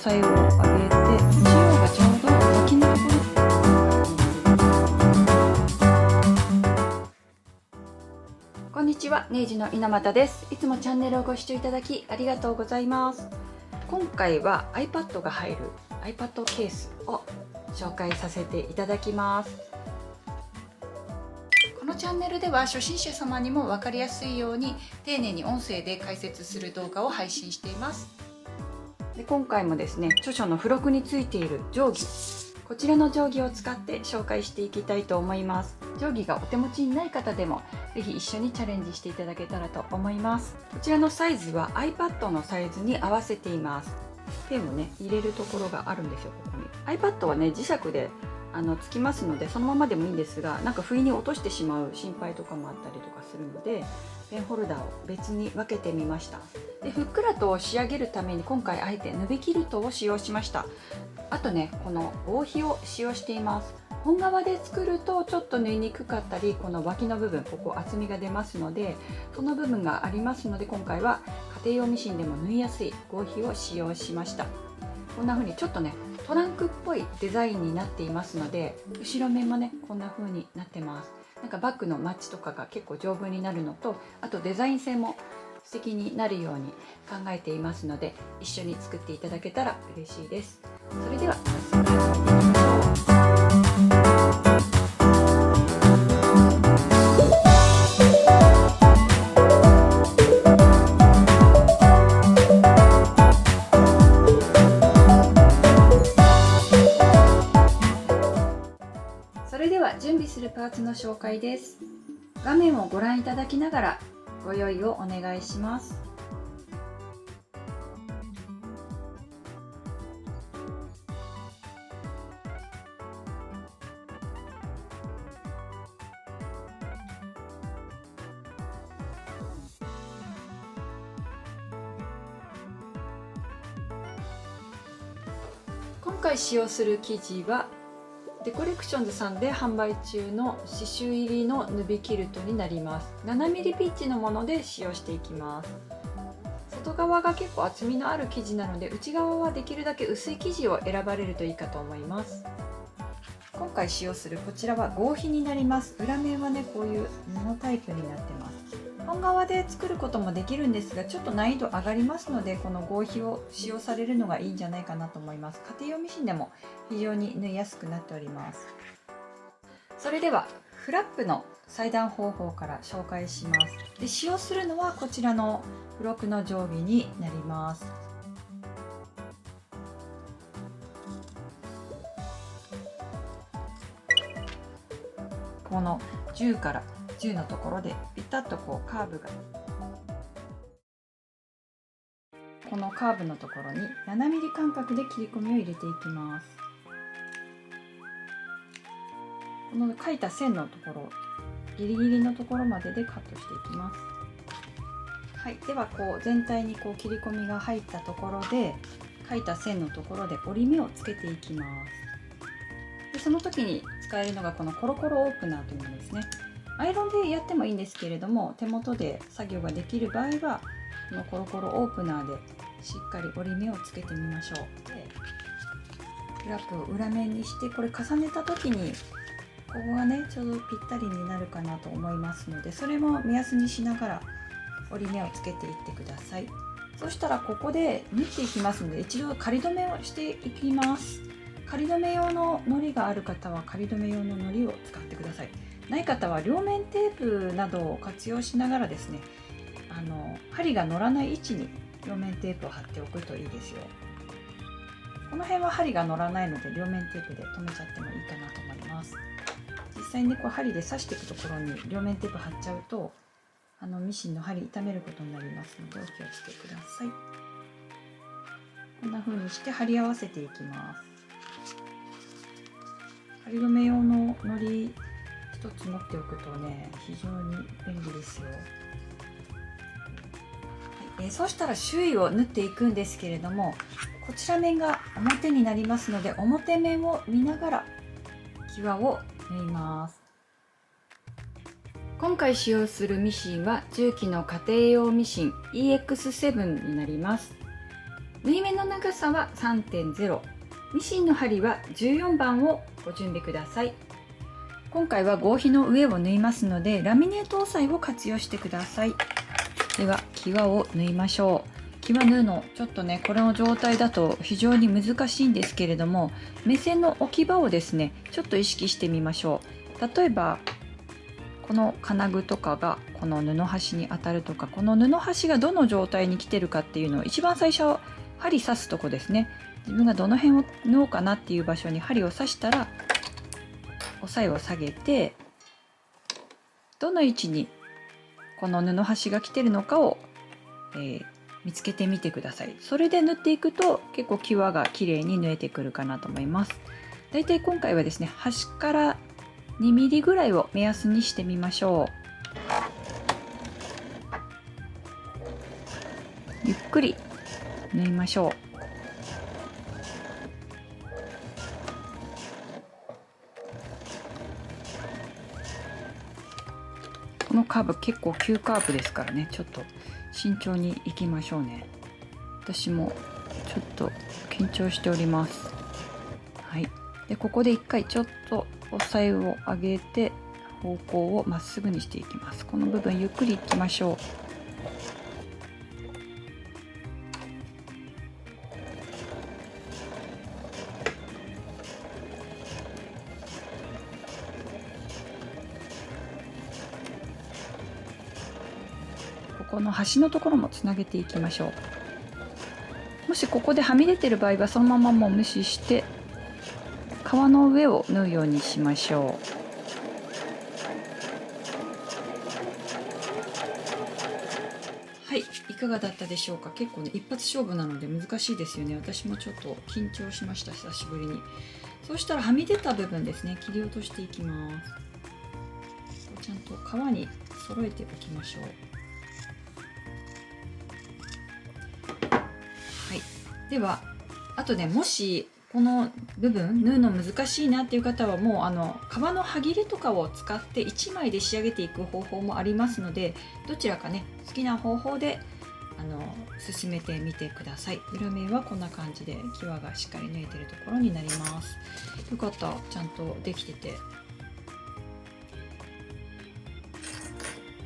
さえを上げて、中央がちょうど脇のところ。こんにちは、ネイジの猪俣です。いつもチャンネルをご視聴いただきありがとうございます。今回は iPad が入る iPad ケースを紹介させていただきます。このチャンネルでは初心者様にも分かりやすいように丁寧に音声で解説する動画を配信しています。で今回もですね、著書の付録についている定規、こちらの定規を使って紹介していきたいと思います。定規がお手持ちにない方でもぜひ一緒にチャレンジしていただけたらと思います。こちらのサイズは iPad のサイズに合わせています。ペンをね入れるところがあるんですよ。ここに iPad はね磁石でつきますので、そのままでもいいんですが、なんか不意に落としてしまう心配とかもあったりとかするので、ペンホルダーを別に分けてみました。でふっくらと仕上げるために今回あえてヌビキルトを使用しました。あとね、この合皮を使用しています。本革で作るとちょっと縫いにくかったり、この脇の部分、ここ厚みが出ますので、その部分がありますので、今回は家庭用ミシンでも縫いやすい合皮を使用しました。こんな風にちょっとねトランクっぽいデザインになっていますので、後ろ面もねこんな風になってます。なんかバッグのマッチとかが結構丈夫になるのと、あとデザイン性も素敵になるように考えていますので、一緒に作っていただけたら嬉しいです。それでは早速始めていきましょう。それでは準備するパーツの紹介です。画面をご覧いただきながらご用意をお願いします。今回使用する生地はデコレクションズさんで販売中の刺繍入りのヌビキルトになります。7mm ピッチのもので使用していきます。外側が結構厚みのある生地なので、内側はできるだけ薄い生地を選ばれるといいかと思います。今回使用するこちらは合皮になります。裏面はねこういう布タイプになってます。本革で作ることもできるんですが、ちょっと難易度上がりますので、この合皮を使用されるのがいいんじゃないかなと思います。家庭用ミシンでも非常に縫いやすくなっております。それではフラップの裁断方法から紹介します。で使用するのはこちらの付録の定規になります。この10から10のところでピタッとこうカーブが、このカーブのところに 7mm 間隔で切り込みを入れていきます。この書いた線のところ、ギリギリのところまででカットしていきます。はい、ではこう全体にこう切り込みが入ったところで、書いた線のところで折り目をつけていきます。でその時に使えるのがこのコロコロオープナーというものですね。アイロンでやってもいいんですけれども、手元で作業ができる場合はこのコロコロオープナーでしっかり折り目をつけてみましょう。でフラップを裏面にして、これ重ねた時にここがねちょうどぴったりになるかなと思いますので、それも目安にしながら折り目をつけていってください。そしたらここで縫っていきますので、一度仮止めをしていきます。仮止め用の糊がある方は仮止め用の糊を使ってください。ない方は両面テープなどを活用しながらですね、針が乗らない位置に両面テープを貼っておくといいですよ。この辺は針が乗らないので両面テープで留めちゃってもいいかなと思います。実際にこう針で刺していくところに両面テープ貼っちゃうとミシンの針傷めることになりますのでお気をつけください。こんな風にして貼り合わせていきます。針止め用の糊一つ持っておくとね非常に便利ですよ。そうしたら周囲を縫っていくんですけれども、こちら面が表になりますので、表面を見ながら際を縫います。今回使用するミシンは重機の家庭用ミシン EX7 になります。縫い目の長さは 3.0、 ミシンの針は14番をご準備ください。今回は合皮の上を縫いますので、ラミネート押さえを活用してください。では際を縫いましょう。際縫うのちょっとね、この状態だと非常に難しいんですけれども、目線の置き場をですねちょっと意識してみましょう。例えばこの金具とかがこの布端に当たるとか、この布端がどの状態に来てるかっていうのを一番最初針刺すとこですね。自分がどの辺を縫おうかなっていう場所に針を刺したら押さえを下げて、どの位置にこの布端が来てるのかを、見つけてみてください。それで縫っていくと結構際が綺麗に縫えてくるかなと思います。だいたい今回はですね、端から2ミリぐらいを目安にしてみましょう。ゆっくり縫いましょう。このカーブ結構急カーブですからね、ちょっと慎重にいきましょうね。私もちょっと緊張しております。はい。でここで一回ちょっと押さえを上げて方向をまっすぐにしていきます。この部分ゆっくりいきましょう。この端のところもつなげていきましょう。もしここではみ出てる場合はそのままもう無視して皮の上を縫うようにしましょう。はい、いかがだったでしょうか。結構ね一発勝負なので難しいですよね。私もちょっと緊張しました、久しぶりに。そうしたらはみ出た部分ですね、切り落としていきます。ちゃんと皮に揃えておきましょう。ではあとね、もしこの部分縫うの難しいなっていう方はもう皮の歯切れとかを使って1枚で仕上げていく方法もありますので、どちらかね好きな方法で進めてみてください。裏面はこんな感じで際がしっかり縫えてるところになります。よかった、ちゃんとできてて。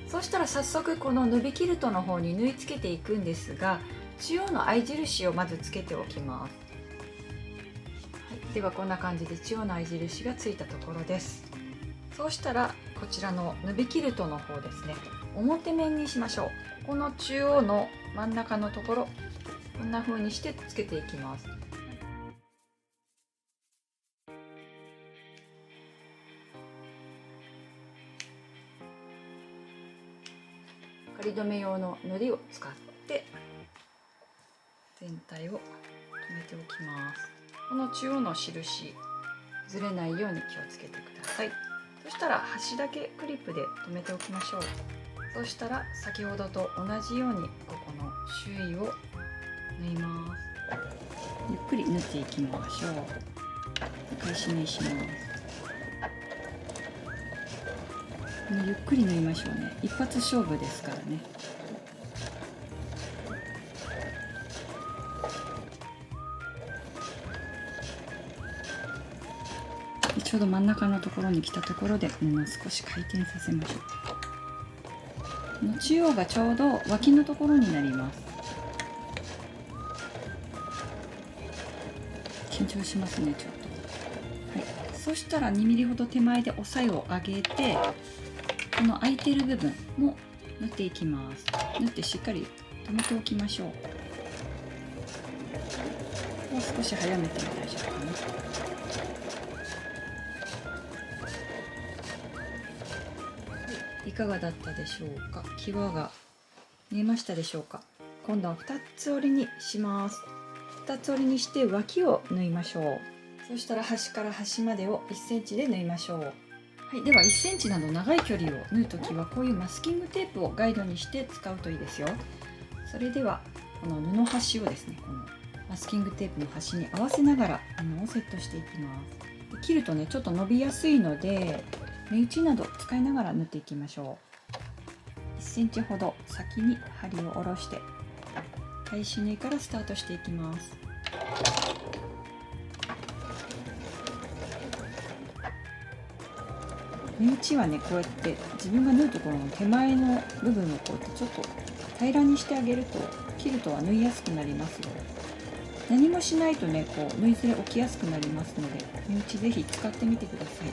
そしたら早速このヌビキルトの方に縫い付けていくんですが、中央の合い印をまずつけておきます。はい、ではこんな感じで中央の合い印がついたところです。そうしたらこちらのヌビキルトの方ですね、表面にしましょう。ここの中央の真ん中のところ、こんな風にしてつけていきます。仮止め用の糊を使って全体を留めておきます。この中央の印ずれないように気をつけてください。そしたら端だけクリップで留めておきましょう。そしたら先ほどと同じようにここの周囲を縫います。ゆっくり縫っていきましょう。返し縫いします。ゆっくり縫いましょうね。一発勝負ですからね。ちょうど真ん中のところに来たところで布を少し回転させましょう。中央がちょうど脇のところになります。緊張しますね、ちょっと。はい、そしたら2ミリほど手前で押さえを上げて、この空いてる部分も縫っていきます。縫ってしっかり留めておきましょう。もう少し早めても大丈夫かな。いかがだったでしょうか。際が見えましたでしょうか。今度は2つ折りにします。2つ折りにして脇を縫いましょう。そしたら端から端までを1センチで縫いましょう。はい、では1センチなど長い距離を縫うときはこういうマスキングテープをガイドにして使うといいですよ。それではこの布端をですね、このマスキングテープの端に合わせながら布をセットしていきます。切るとねちょっと伸びやすいので目打ちなど使いながら縫っていきましょう。1センチほど先に針を下ろして返し縫いからスタートしていきます。目打ちはね、こうやって自分が縫うところの手前の部分をこうやってちょっと平らにしてあげるとキルトは縫いやすくなりますよ。何もしないとね、こう縫いずれ起きやすくなりますので、目打ちぜひ使ってみてください。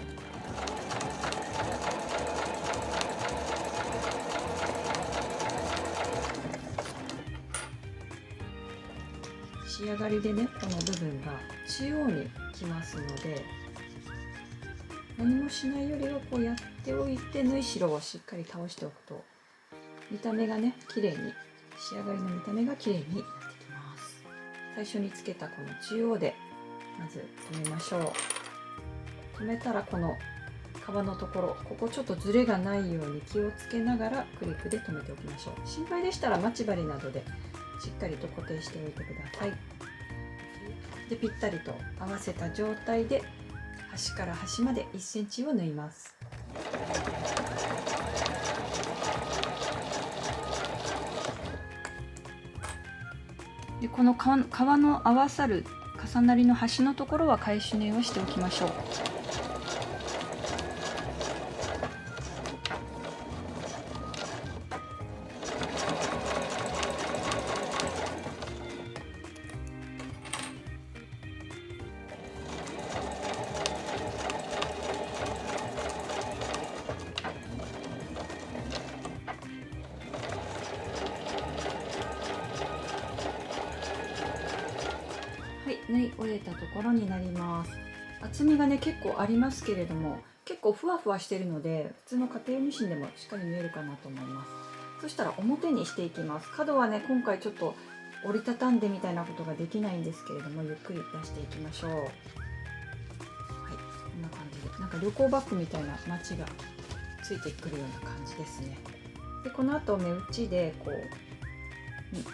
仕上がりでね、この部分が中央にきますので、何もしないよりはこうやっておいて縫い代をしっかり倒しておくと見た目がね綺麗に、仕上がりの見た目が綺麗になってきます。最初につけたこの中央でまず留めましょう。留めたらこの皮のところ、ここちょっとズレがないように気をつけながらクリップで留めておきましょう。心配でしたら待ち針などでしっかりと固定しておいてください。でぴったりと合わせた状態で端から端まで1センチを縫います。でこの皮の合わさる重なりの端のところは返し縫いをしておきましょう。はい、縫い終えたところになります。厚みがね結構ありますけれども、結構ふわふわしているので普通の家庭用ミシンでもしっかり縫えるかなと思います。そしたら表にしていきます。角はね今回ちょっと折りたたんでみたいなことができないんですけれども、ゆっくり出していきましょう。はい、こんな感じでなんか旅行バッグみたいな街がついてくるような感じですね。でこの後目打ちでこう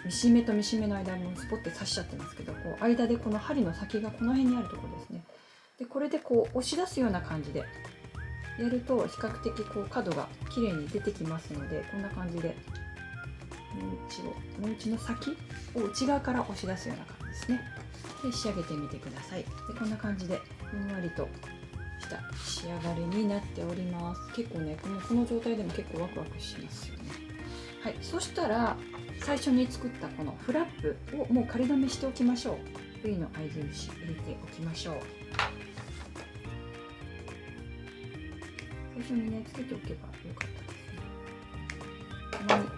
ミシン目とミシン目の間もスポッて刺しちゃってますけど、こう間でこの針の先がこの辺にあるところですね。でこれでこう押し出すような感じでやると比較的こう角が綺麗に出てきますので、こんな感じで目打ちの先を内側から押し出すような感じですね。で仕上げてみてください。でこんな感じでふんわりとした仕上がりになっております。結構ねこの状態でも結構ワクワクしますよね。はい、そしたら最初に作ったこのフラップをもう仮止めしておきましょう。V の合い印入れておきましょう。最初にねつけておけばよかったですね。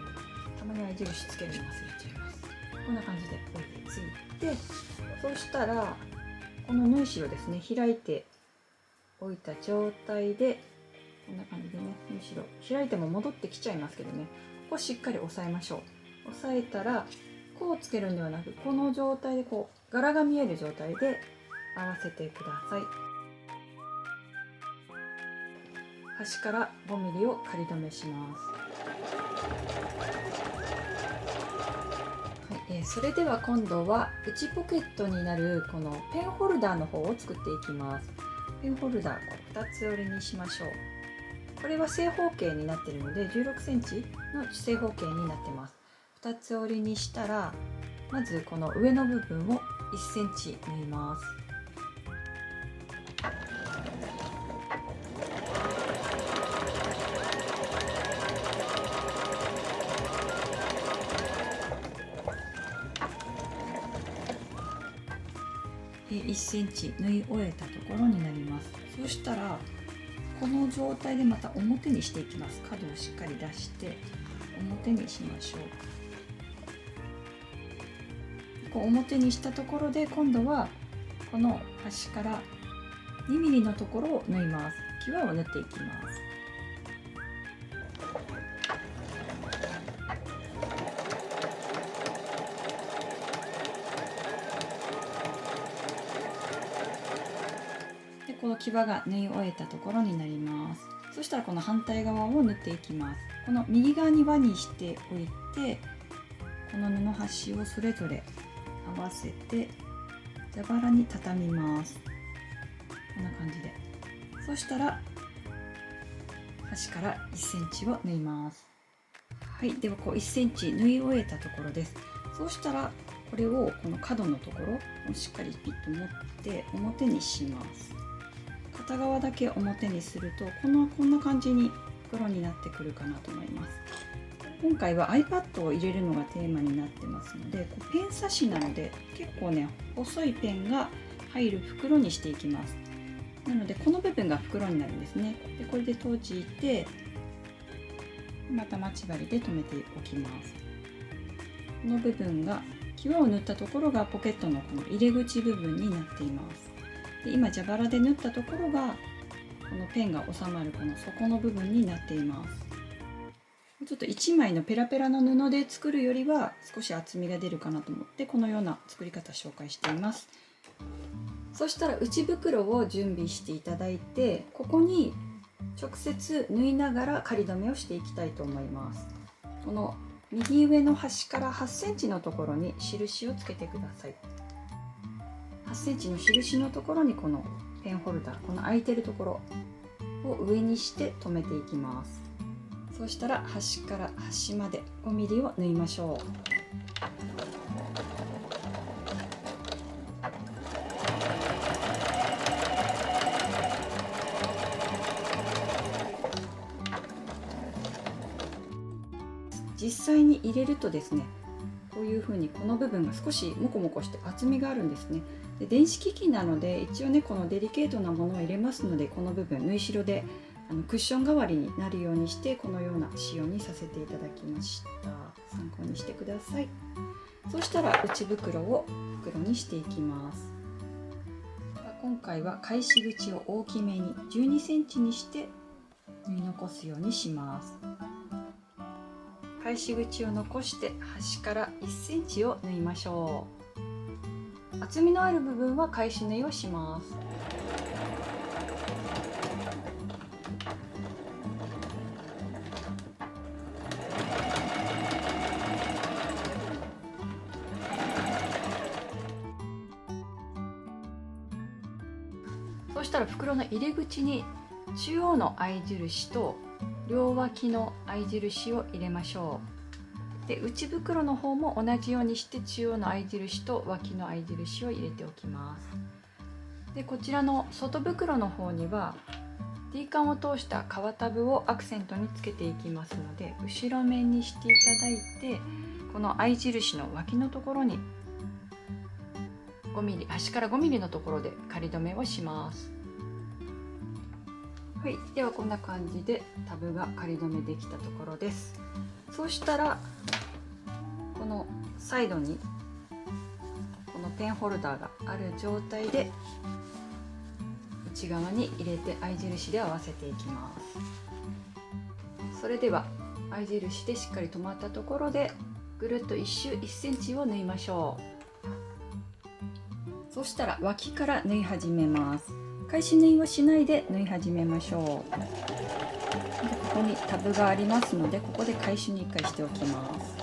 たまに合い印つけるの忘れちゃいます。こんな感じで置いてついて、そうしたらこの縫い代ですね、開いておいた状態でこんな感じでね、縫い代開いても戻ってきちゃいますけどね、ここしっかり押さえましょう。押さえたらこうつけるんではなく、この状態でこう柄が見える状態で合わせてください。端から 5mm を仮止めします。はい、それでは今度は内ポケットになるこのペンホルダーの方を作っていきます。ペンホルダーを2つ折りにしましょう。これは正方形になっているので16センチの正方形になってます。2つ折りにしたらまずこの上の部分を1センチ縫います。1センチ縫い終えたところになります。そしたらこの状態でまた表にしていきます。角をしっかり出して表にしましょう。こう表にしたところで今度はこの端から 2mm のところを縫います。際を縫っていきます。でこの際が縫い終えたところになります。そしたらこの反対側を縫っていきます。この右側に輪にしておいて、この布端をそれぞれ合わせて蛇腹に畳みます。こんな感じで。そしたら端から1センチを縫います。はい、ではこう1センチ縫い終えたところです。そうしたらこれをこの角のところをしっかりピッと持って表にします。片側だけ表にするとこんな感じに袋になってくるかなと思います。今回は iPad を入れるのがテーマになってますので、ペン差しなので結構ね細いペンが入る袋にしていきます。なのでこの部分が袋になるんですね。でこれで閉じてまた待ち針で留めておきます。この部分が際を縫ったところがポケットのこの入れ口部分になっています。で今蛇腹で縫ったところがこのペンが収まるこの底の部分になっています。ちょっと1枚のペラペラの布で作るよりは少し厚みが出るかなと思ってこのような作り方紹介しています。そしたら内袋を準備していただいて、ここに直接縫いながら仮留めをしていきたいと思います。この右上の端から8センチのところに印をつけてください。8センチの印のところにこのペンホルダー、この空いてるところを上にして留めていきます。そうしたら端から端まで 5mm を縫いましょう。実際に入れるとですね、こういう風にこの部分が少しモコモコして厚みがあるんですね。で電子機器なので一応ねこのデリケートなものを入れますので、この部分縫い代でクッション代わりになるようにしてこのような仕様にさせていただきました。参考にしてください。そしたら内袋を袋にしていきます。今回は返し口を大きめに12センチにして縫い残すようにします。返し口を残して端から1センチを縫いましょう。厚みのある部分は返し縫いをします。そうしたら袋の入り口に中央の合い印と両脇の合い印を入れましょう。で内袋の方も同じようにして中央の合い印と脇の合い印を入れておきます。でこちらの外袋の方には D カンを通した革タブをアクセントにつけていきますので、後ろ面にしていただいてこの合い印の脇のところに5mm、端から 5mm のところで仮留めをします。はい、ではこんな感じでタブが仮留めできたところです。そうしたらこのサイドにこのペンホルダーがある状態で内側に入れて合い印で合わせていきます。それでは合い印でしっかり止まったところでぐるっと1周1センチを縫いましょう。そしたら脇から縫い始めます。返し縫いをしないで縫い始めましょう。でここにタブがありますのでここで返し縫い1回しておきます。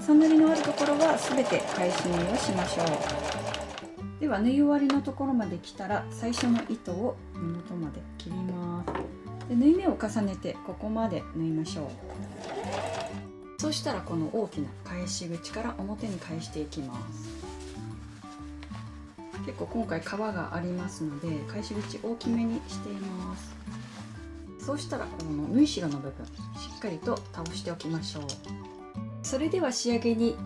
重なりのあるところは全て返し縫いをしましょう。では縫い終わりのところまで来たら最初の糸を根元まで切ります。で縫い目を重ねてここまで縫いましょう。そしたらこの大きな返し口から表に返していきます。結構今回革がありますので返し口大きめにしています。そうしたらこの縫い代の部分しっかりと倒しておきましょう。それでは仕上げに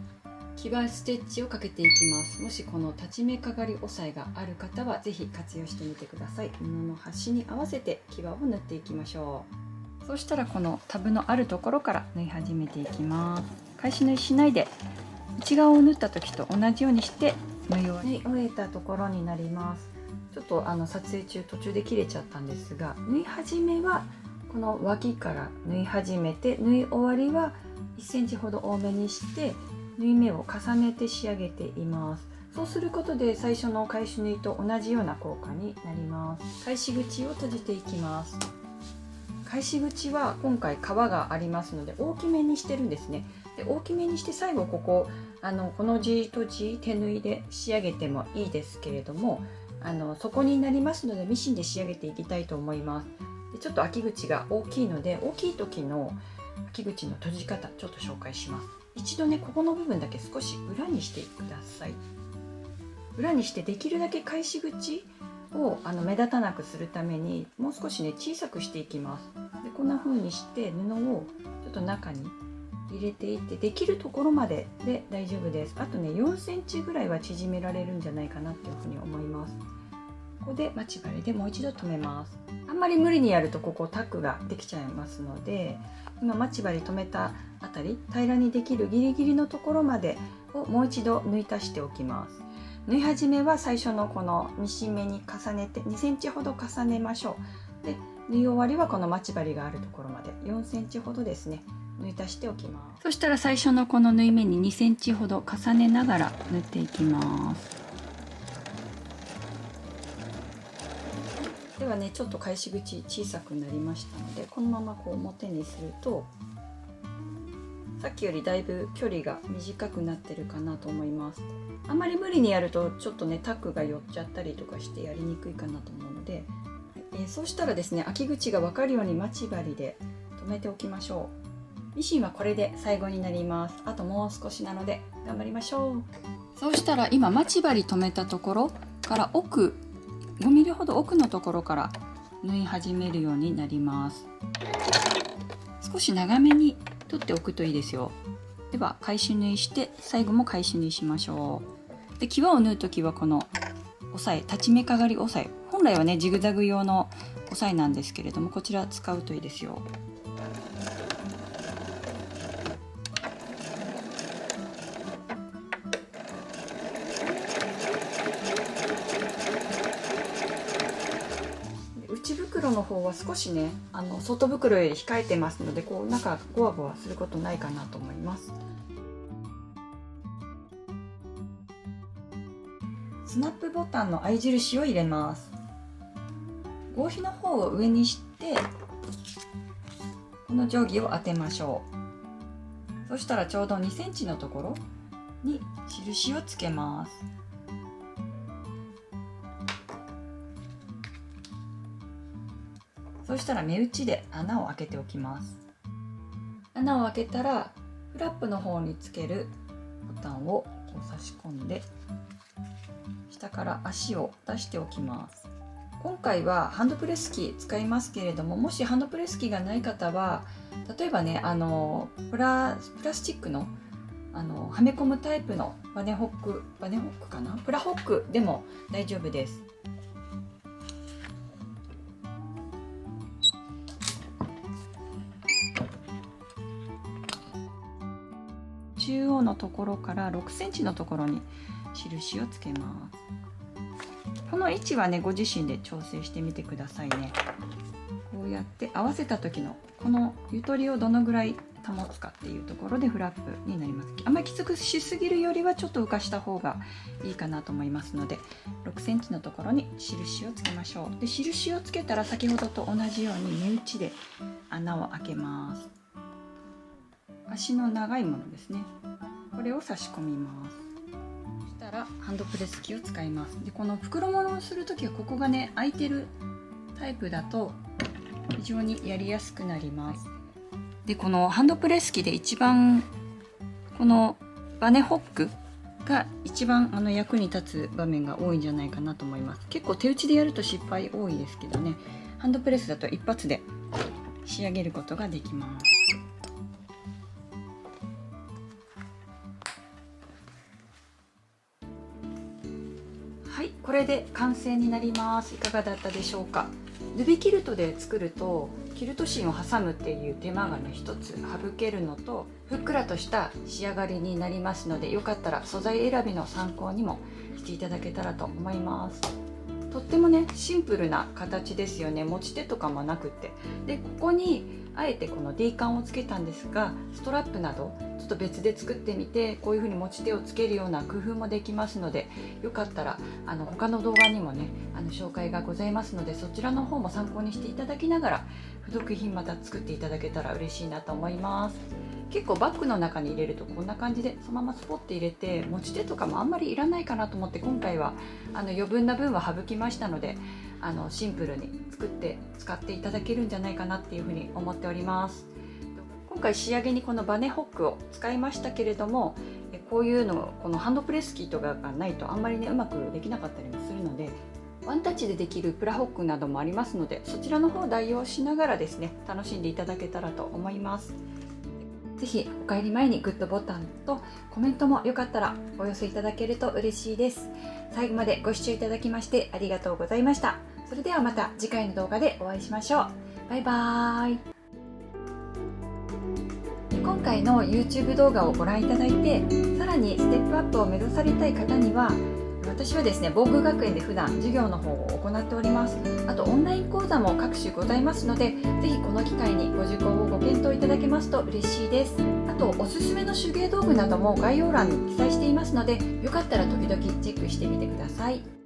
際ステッチをかけていきます。もしこの立ち目かがり押さえがある方は是非活用してみてください。布の端に合わせて際を縫っていきましょう。そうしたらこのタブのあるところから縫い始めていきます。返し縫いしないで内側を縫った時と同じようにして縫い終えたところになります。ちょっと撮影中途中で切れちゃったんですが、縫い始めはこの脇から縫い始めて縫い終わりは1センチほど多めにして縫い目を重ねて仕上げています。そうすることで最初の返し縫いと同じような効果になります。返し口を閉じていきます。返し口は今回革がありますので大きめにしてるんですね。で大きめにして最後この字と字手縫いで仕上げてもいいですけれども底になりますのでミシンで仕上げていきたいと思います。でちょっと秋口が大きいので、大きい時の秋口の閉じ方ちょっと紹介します。一度ね、ここの部分だけ少し裏にしてください。裏にして、できるだけ返し口を目立たなくするためにもう少しね小さくしていきます。でこんな風にして布をちょっと中に入れていって、できるところまでで大丈夫です。あとね4センチぐらいは縮められるんじゃないかなっていうふうに思います。ここで待ち針でもう一度留めます。あんまり無理にやるとここタックができちゃいますので、今待ち針留めたあたり平らにできるギリギリのところまでをもう一度縫い足しておきます。縫い始めは最初のこのミシン目に重ねて2センチほど重ねましょう。で縫い終わりはこの待ち針があるところまで4センチほどですね縫い足しておきます。そしたら最初のこの縫い目に2センチほど重ねながら縫っていきます。ではね、ちょっと返し口小さくなりましたので、このままこう表にするとさっきよりだいぶ距離が短くなってるかなと思います。あんまり無理にやるとちょっとねタックが寄っちゃったりとかしてやりにくいかなと思うので、そうしたらですね、秋口が分かるように待ち針で留めておきましょう。ミシンはこれで最後になります。あともう少しなので頑張りましょう。そうしたら今待ち針留めたところから奥5ミリほど奥のところから縫い始めるようになります。少し長めに取っておくといいですよ。では返し縫いして最後も返し縫いしましょう。で際を縫う時はこの押さえ、立ち目かがり押さえ、本来はねジグザグ用の押さえなんですけれども、こちら使うといいですよ。内袋の方は少しね外袋より控えてますので、こう中ゴワゴワすることないかなと思います。スナップボタンの合い印を入れます。合皮の方を上にしてこの定規を当てましょう。そしたらちょうど2センチのところに印をつけます。そしたら目打ちで穴を開けておきます。穴を開けたらフラップの方につけるボタンを差し込んで下から足を出しておきます。今回はハンドプレス機使いますけれども、もしハンドプレス機がない方は例えばねプラスチックのはめ込むタイプのバネホックかな、プラホックでも大丈夫です。中央のところから6センチのところに印をつけます。この位置はねご自身で調整してみてくださいね。こうやって合わせた時のこのゆとりをどのぐらい保つかっていうところでフラップになります。あんまりきつくしすぎるよりはちょっと浮かした方がいいかなと思いますので、6センチのところに印をつけましょう。で印をつけたら先ほどと同じように目打ちで穴を開けます。足の長いものですね、これを差し込みます。そしたらハンドプレス機を使います。でこの袋物をする時はここがね開いてるタイプだと非常にやりやすくなります。でこのハンドプレス機で一番このバネホックが一番役に立つ場面が多いんじゃないかなと思います。結構手打ちでやると失敗多いですけどね、ハンドプレスだと一発で仕上げることができます。はい、これで完成になります。いかがだったでしょうか。ヌビキルトで作るとキルト芯を挟むっていう手間がね一つ省けるのと、ふっくらとした仕上がりになりますので、よかったら素材選びの参考にもしていただけたらと思います。とってもねシンプルな形ですよね。持ち手とかもなくって、でここにあえてこの D カンをつけたんですが、ストラップなどちょっと別で作ってみてこういう風に持ち手をつけるような工夫もできますので、よかったら他の動画にもね紹介がございますので、そちらの方も参考にしていただきながら付属品また作っていただけたら嬉しいなと思います。結構バッグの中に入れるとこんな感じでそのままスポッて入れて、持ち手とかもあんまりいらないかなと思って、今回は余分な分は省きましたので、シンプルに作って使っていただけるんじゃないかなっていうふうに思っております。今回仕上げにこのバネホックを使いましたけれども、こういうのこのハンドプレス機とかがないとあんまりねうまくできなかったりもするので、ワンタッチでできるプラホックなどもありますので、そちらの方を代用しながらですね楽しんでいただけたらと思います。ぜひお帰り前にグッドボタンとコメントもよかったらお寄せいただけると嬉しいです。最後までご視聴いただきましてありがとうございました。それではまた次回の動画でお会いしましょう。バイバーイ。今回の YouTube 動画をご覧いただいて、さらにステップアップを目指されたい方には、私はですね、防具学園で普段授業の方を行っております。あとオンライン講座も各種ございますので、ぜひこの機会にご受講をご検討いただけますと嬉しいです。あとおすすめの手芸道具なども概要欄に記載していますので、よかったら時々チェックしてみてください。